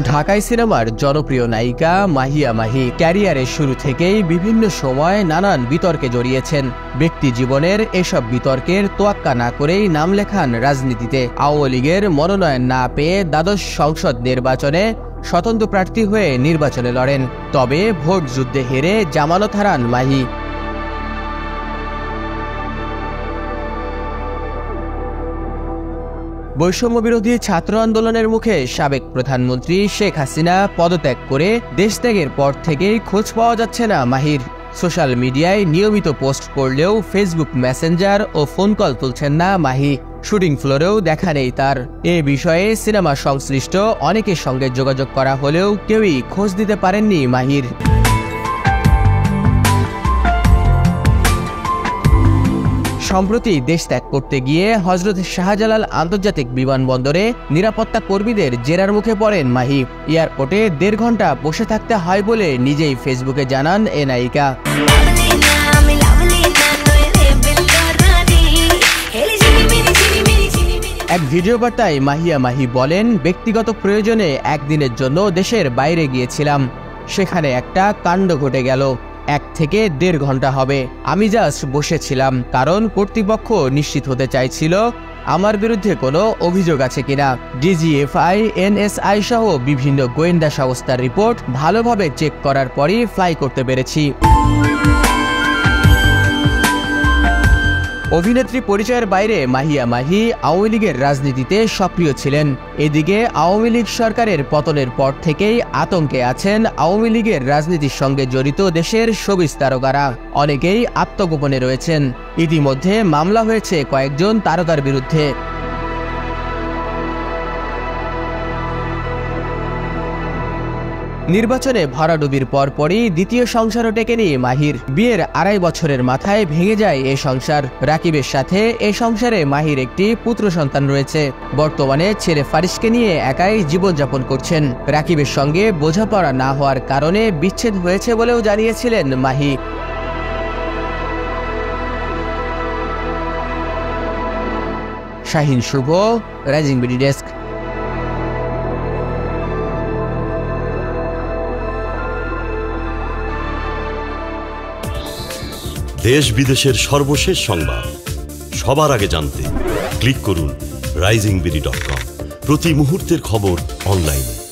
ঢাকাই সিনেমার জনপ্রিয় নায়িকা মাহিয়া মাহি ক্যারিয়ারের শুরু থেকেই বিভিন্ন সময় নানান বিতর্কে জড়িয়েছেন। ব্যক্তি জীবনের এসব বিতর্কের তোয়াক্কা না করেই নাম লেখান রাজনীতিতে। আওয়ামী লীগের মনোনয়ন না পেয়ে দ্বাদশ সংসদ নির্বাচনে স্বতন্ত্র প্রার্থী হয়ে নির্বাচনে লড়েন। তবে ভোট যুদ্ধে হেরে জামানত হারান মাহি। বৈষম্য বিরোধী ছাত্র আন্দোলনের মুখে সাবেক প্রধানমন্ত্রী শেখ হাসিনা পদত্যাগ করে দেশত্যাগের পর থেকেই খোঁজ পাওয়া যাচ্ছে না মাহির। সোশ্যাল মিডিয়ায় নিয়মিত পোস্ট করলেও ফেসবুক মেসেঞ্জার ও ফোন কল তুলছেন না মাহি। শুটিং ফ্লোরেও দেখা নেই তার। এ বিষয়ে সিনেমা সংশ্লিষ্ট অনেকের সঙ্গে যোগাযোগ করা হলেও কেউই খোঁজ দিতে পারেননি মাহির। সম্প্রতি দেশ ত্যাগ করতে গিয়ে হযরত শাহজালাল আন্তর্জাতিক বিমানবন্দরে নিরাপত্তা কর্মীদের জেরার মুখে পড়েন মাহি। এয়ারপোর্টে ১.৫ ঘন্টা বসে থাকতে হয় বলে নিজেই ফেসবুকে জানান এ নায়িকা। এক ভিডিও বার্তায় মাহিয়া মাহি বলেন, ব্যক্তিগত প্রয়োজনে একদিনের জন্য দেশের বাইরে গিয়েছিলাম। সেখানে একটা কাণ্ড ঘটে গেল। ১ থেকে ১.৫ ঘন্টা হবে। আমি জাস্ট বসেছিলাম, কারণ কর্তৃপক্ষ নিশ্চিত হতে চাইছিল আমার বিরুদ্ধে কোনো অভিযোগ আছে কিনা। ডিজিএফআই, এনএসআই সহ বিভিন্ন গোয়েন্দা সংস্থার রিপোর্ট ভালোভাবে চেক করার পরই ফ্লাই করতে পেরেছি। অভিনেত্রী পরিচয়ের বাইরে মাহিয়া মাহি আওয়ামী লীগের রাজনীতিতে সক্রিয় ছিলেন। এদিকে আওয়ামী লীগ সরকারের পতনের পর থেকেই আতঙ্কে আছেন আওয়ামী লীগের রাজনীতির সঙ্গে জড়িত দেশের শোবিজ তারকারা। অনেকেই আত্মগোপনে রয়েছেন। ইতিমধ্যে মামলা হয়েছে কয়েকজন তারকার বিরুদ্ধে। নির্বাচনে ভরাডুবির পরপরই দ্বিতীয় সংসারও টেকেনি মাহির। বিয়ের ২.৫ বছরের মাথায় ভেঙে যায় এ সংসার। রাকিবের সাথে এ সংসারে মাহির একটি পুত্র সন্তান রয়েছে। বর্তমানে ছেলে ফারিসকে নিয়ে একাই জীবনযাপন করছেন। রাকিবের সঙ্গে বোঝাপড়া না হওয়ার কারণে বিচ্ছেদ হয়েছে বলেও জানিয়েছিলেন মাহি। শাহিন শুভ, রাইজিং বিডি ডেস্ক। দেশ বিদেশের সর্বশেষ সংবাদ সবার আগে জানতে ক্লিক করুন risingBD.com। প্রতি মুহূর্তের খবর অনলাইনে।